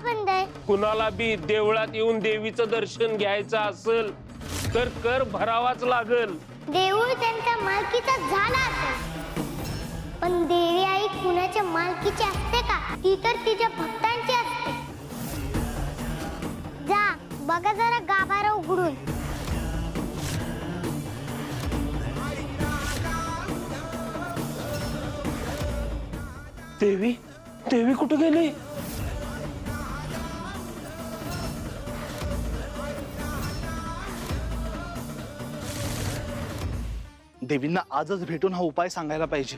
बंद आहे? कुणाला बी देवळात येऊन देवीचं दर्शन घ्यायचं असेल तर कर भरावाच लागल. देऊळ त्यांच्या मालकीचा झाला असेल, पण देवी आई कुणाच्या मालकीची असते का? ती तर तिच्या भक्तांची असते. जा बघा जरा गाभारा उघडून. देवी देवी कुठे गेली? देवींना आजच भेटून हा उपाय सांगायला पाहिजे.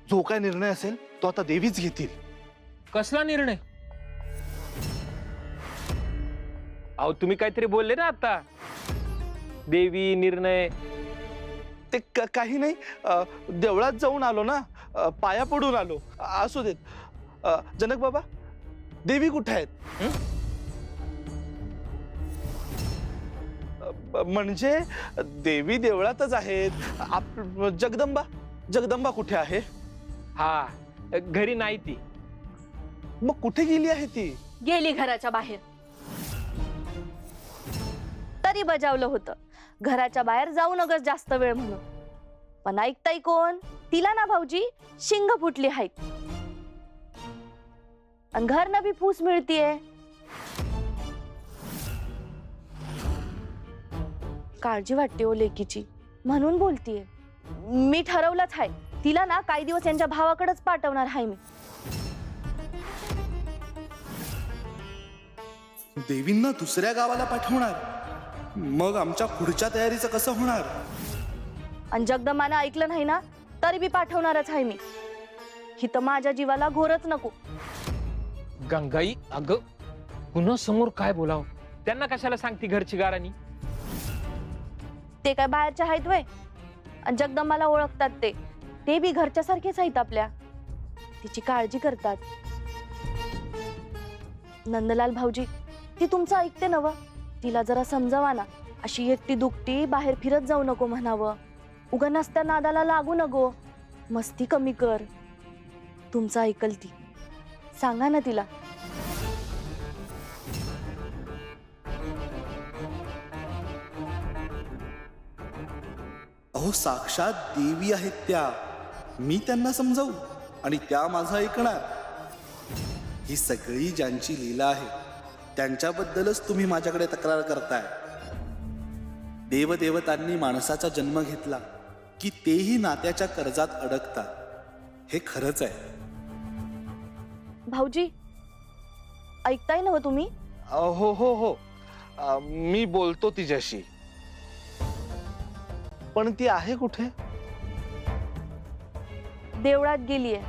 जो काय निर्णय असेल तो आता देवीच घेतील. कसला निर्णय? अहो तुम्ही काहीतरी बोलले ना आता. देवी निर्णय. ते काही नाही, देवळात जाऊन आलो ना, पाया पडून आलो. असू देत. जनक बाबा, देवी कुठे आहेत? म्हणजे देवी देवळातच आहेत. जगदंबा जगदंबा कुठे आहे? हा घरी नाही ती. मग कुठे गेली आहे ती? गेली घराच्या बाहेर. तरी बजावलं होतं घराच्या बाहेर जाऊ नगस जास्त वेळ म्हणून, पण ऐकताय कोण? तिला ना भाऊजी शिंग फुटली आहेत आणि घर ना बी फूस मिळतीये. काळजी वाटते ओ लेकीची म्हणून बोलतीये. मी ठरवलंच आहे तिला ना काही दिवस यांच्या भावाकडेच पाठवणार आहे मी. देवींना दुसऱ्या गावाला पाठवणार? मग आमच्या पुढच्या तयारीचं कसं होणार? आणि जगदंबानं ऐकलं नाही ना तरी बी पाठवणारच आहे मी. ही तर माझ्या जीवाला घोरच नको. गंगाई अगं पुन्हा समोर काय बोलाव? त्यांना कशाला सांगती घरची गाराणी? ते काय बाहेरच्या आहेत वय? आणि जगदंबाला ओळखतात ते बी घरच्या सारखेच आहेत आपल्या. तिची काळजी करतात. नंदलाल भाऊजी ती तुमचं ऐकते नव. तिला जरा समजावा ना, अशी एकटी दुकटी बाहेर फिरत जाऊ नको म्हणावं. उगा नसत्या नादाला लागू नको. मस्ती कमी कर. तुमचं ऐकल ती. सांगा ना तिला. अहो साक्षात देवी आहेत त्या. मी त्यांना समजावू आणि त्या माझं ऐकणार? ही सगळी ज्यांची लीला आहे त्यांच्याबद्दलच तुम्ही माझ्याकडे तक्रार करताय. देवदेवतांनी माणसाचा जन्म घेतला की तेही नात्याच्या कर्जात अडकतात. हे खरंच आहे. भाऊजी ऐकताय ना तुम्ही? हो हो हो, मी बोलतो तिच्याशी. पण ती आहे कुठे? देवळात गेलीये.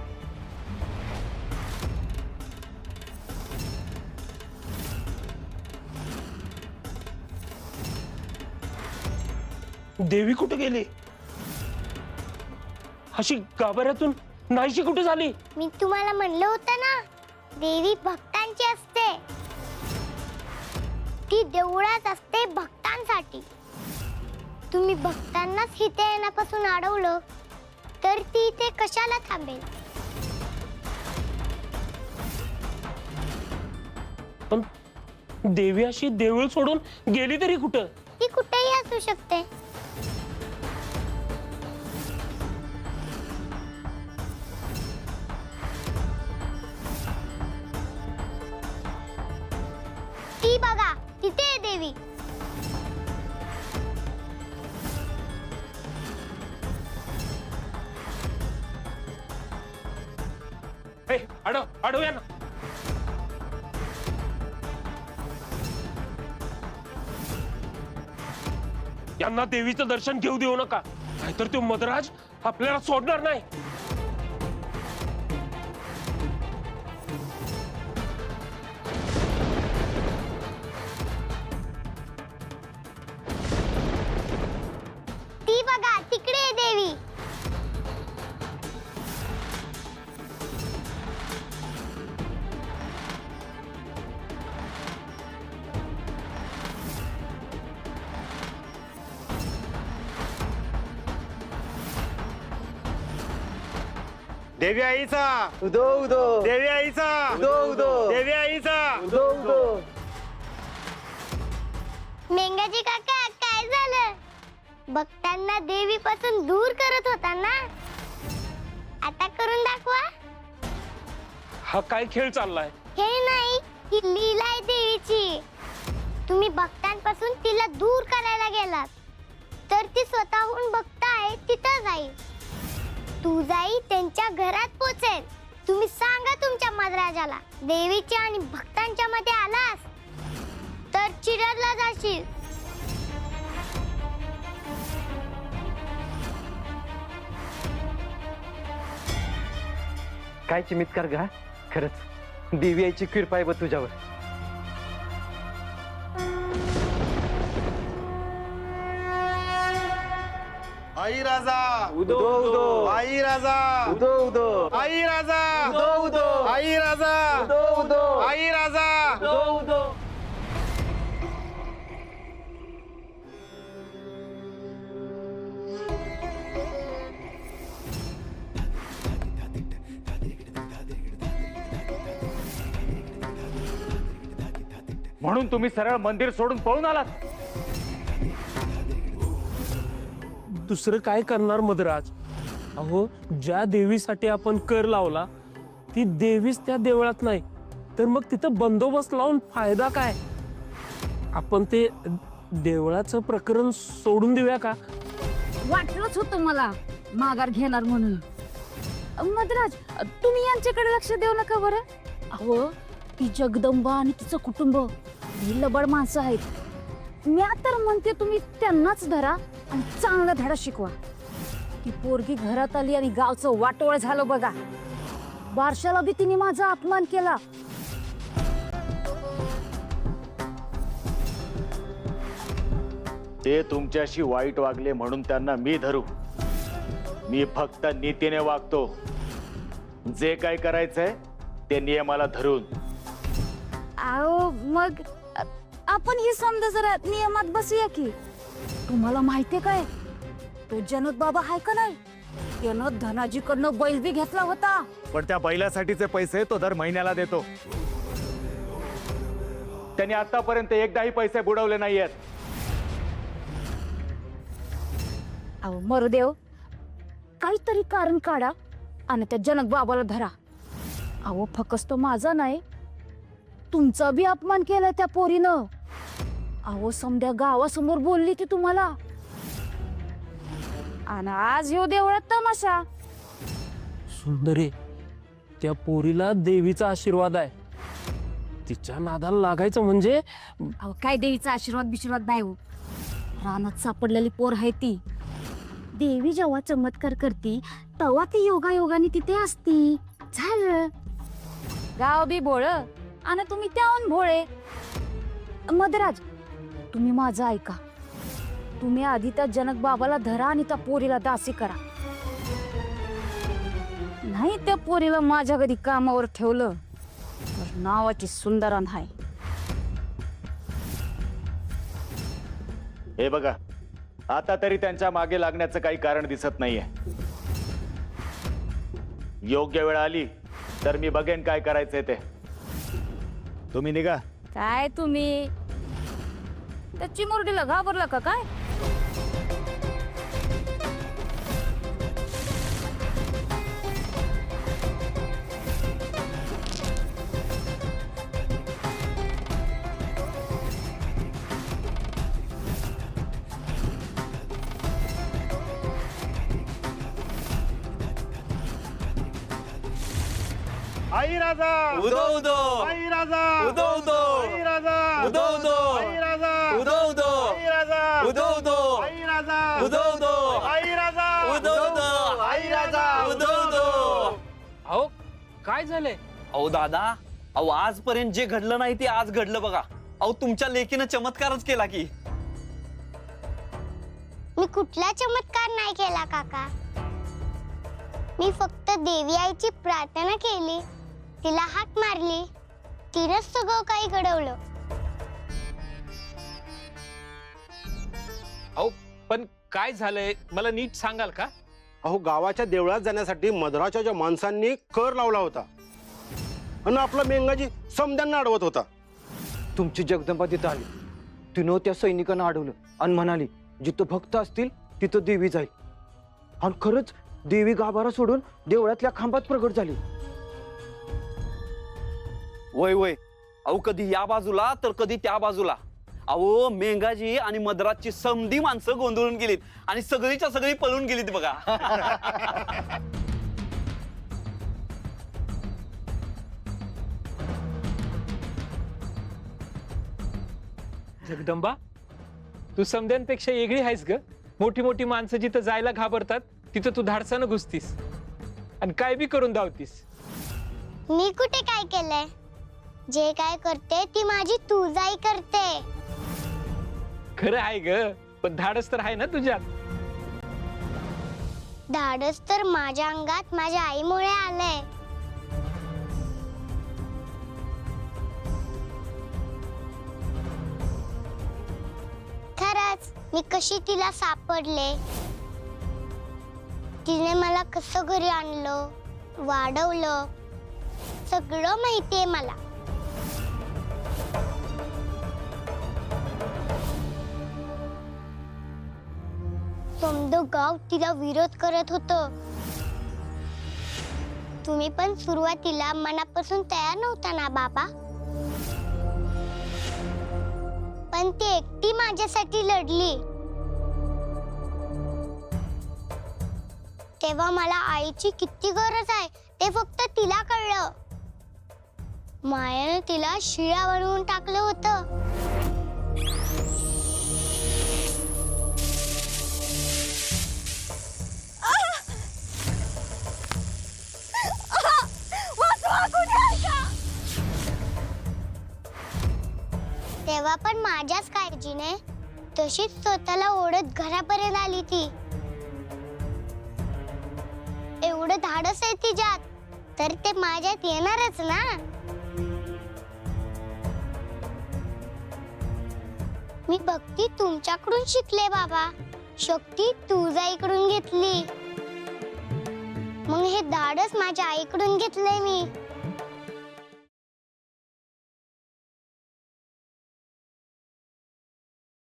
देवी कुठे गेली? अशी गाभाऱ्यातून नाहीशी कुठे झाली? मी तुम्हाला म्हणलं होतं ना, देवी भक्तांची असते. ती देवळात असते भक्तांसाठी. तुम्ही भक्तांनाच इथे येण्यापासून अडवलं तर ती इथे कशाला थांबेल? पण देवी अशी देऊळ सोडून गेली तरी कुठं? ती कुठेही असू शकते. ती बघा तिथे आहे देवी. अडव या ना. यांना देवीचं दर्शन घेऊ देऊ नका, नाहीतर तो मदराज आपल्याला सोडणार नाही. ती बघा तिकडे आहे देवी. देवी आईचा उदो उदो देवी आईचा उदो उदो देवी आईचा उदो उदो. मेंगाजी काका काय झालं? भक्तांना देवीपासून दूर करत होता ना, आता करून दाखवा. हा काय खेळ चाललाय? हे नाही, ही लीला आहे देवीची. तुम्ही भक्तांपासून तिला दूर करायला गेलात तर ती स्वतःहून भक्त आहे तिथं जाईल. तू जाई त्यांच्या घरात पोचेल. तुम्ही सांगा तुमच्या मधराजाला, देवीच्या आणि भक्तांच्या मध्ये आलास तर चिरडला जाशील. काय चमत्कार गा, खरंच देवी आईची कृपा आहे बघ तुझ्यावर. आई राजा उदो उदो आई राजा उदो उदो आई राजा उदो उदो आई राजा उदो उदो आई राजा उदो उदो. म्हणून तुम्ही सरळ मंदिर सोडून पळून आलात? दुसरं काय करणार मधराज? अहो, ज्या देवीसाठी आपण कर लावला ती देवीच त्या देवळात नाही तर मग तिथं बंदोबस्त लावून फायदा काय? आपण ते देवळाचं प्रकरण सोडून देऊया का? वाटलंच होतं मला माघार घेणार म्हणून. मधराज, तुम्ही यांच्याकडे लक्ष देऊ नका बरं. अहो, ती जगदंबा आणि तिचं कुटुंब ही लबाड माणसं आहेत. मी तर म्हणते तुम्ही त्यांनाच धरा आणि चांगला धडा शिकवा. ती पोरगी घरात आली आणि गावचं वाटोळ झालं बघा. बारशाला बी तिने माझा अपमान केला. ते तुमच्याशी वाईट वागले म्हणून त्यांना मी धरू? मी फक्त नीतीने वागतो. जे काय करायचंय ते नियमाला धरून. अहो, मग आपण ही समजा जरा नियमात बसूया की. तुम्हाला माहितीये काय, तो जनक बाबा आहे का नाही, त्यानं धनाजीकडनं बैल बी घेतला होता. पण त्या बैलासाठीचे पैसे तो दर महिन्याला देतो. त्यांनी आतापर्यंत एकदाही पैसे बुडवले नाहीयेत. अहो मरुदेव, काहीतरी कारण काढा आणि त्या जनक बाबाला धरा. अहो, फकस्त माझा नाही, तुमचा बी अपमान केलाय त्या पोरीनं. अहो, समध्या गावासमोर बोलली ती तुम्हाला. आणि आज ह्यो देवळात तमाशा. सुंदरे, त्या पोरीला देवीचा आशीर्वाद आहे. तिच्या नादाला लागायचं म्हणजे अहो, काय देवीचा आशीर्वाद नाही हो. रानात सापडलेली पोर आहे ती. देवी जेव्हा चमत्कार करती तेव्हा ती योगायोगाने तिथे असती. झालं. गाव बी भोळ आणि तुम्ही त्याहून भोळे. मधराज, तुम्ही माझं ऐका. तुम्ही आधी त्या जनक बाबाला धरा आणि त्या पोरीला दासी करा. नाही त्या पोरीला माझ्या घरी कामावर ठेवलं तर नावाची सुंदरा नाही. हे बघा, आता तरी त्यांच्या मागे लागण्याचं काही कारण दिसत नाहीये. योग्य वेळ आली तर मी बघेन काय करायचंय ते. तुम्ही निघा. काय तुम्ही त्या चिमुरडीला घाबरला का काय? आई राजा उदो उदो आई राजा उदो उदो आई राजा उदो उदो आई राजा उदो उदो आई राजा उदो उदो आई राजा उदो उदो आई राजा उदो उदो आई राजा उदो उदो. अहो, काय झालंय? अहो दादा, अहो आजपर्यंत जे घडलं नाही ते आज घडलं बघा. अहो तुमच्या लेकीनं चमत्कारच केला की. मी कुठला चमत्कार नाही केला काका. मी फक्त देवी आईची प्रार्थना केली, तिला हाक मारली, तिनंच सगळं काही घडवलं. अहो, पण काय झालंय मला नीट सांगाल का? अहो गावाच्या देवळात जाण्यासाठी मद्राच्या माणसांनी कर लावला होता आणि आपला मेंगाजी समद्यांना अडवत होता. तुमची जगदंबा तिथं आली. तिनं त्या सैनिकांना अडवलं आणि म्हणाली जिथं भक्त असतील तिथं देवी जाईल. आणि खरंच देवी गाभारा सोडून देवळातल्या खांबात प्रगट झाली. वय वय, अहो कधी या बाजूला तर कधी त्या बाजूला. अहो मेंगाजी आणि मद्रासची समधी माणसं गोंधळून गेलीत आणि सगळीच्या सगळी पळून गेलीत बघा. जगदंबा, तू समद्यांपेक्षा वेगळी आहेस ग. मोठी मोठी माणसं जिथं जायला घाबरतात तिथं तू धाडसानं घुसतीस आणि काय बी करून धावतीस. मी कुठे काय केलंय? जे काय करते ती माझी तुझाई करते. खरं आहे ग, पण धाडस तर आहे ना तुझ्यात. धाडस तर माझ्या अंगात माझ्या आईमुळे आलंय. खरंच मी कशी तिला सापडले, तिने मला कसं घरी आणलं, वाढवलं, सगळं माहितीये मला. समदं गाव तिला विरोध करत होतं. तुम्ही पण सुरुवातीला मनापासून तयार नव्हता ना बाबा? पण ती एकटी माझ्यासाठी लढली. तेव्हा मला आईची किती गरज आहे ते फक्त तिला कळलं. मायाने तिला शिळा बनवून टाकलं होतं. तेव्हा पण माझ्याच काळजीने तशीच स्वतःला ओढत घरापर्यंत आली ती. एवढं धाडस आहे तिच्यात, तर ते माझ्यात येणारच ना. मी भक्ती तुमच्याकडून शिकले बाबा, शक्ती तुझ्याकडून घेतली, मग हे धाडस माझ्या आईकडून घेतलंय मी.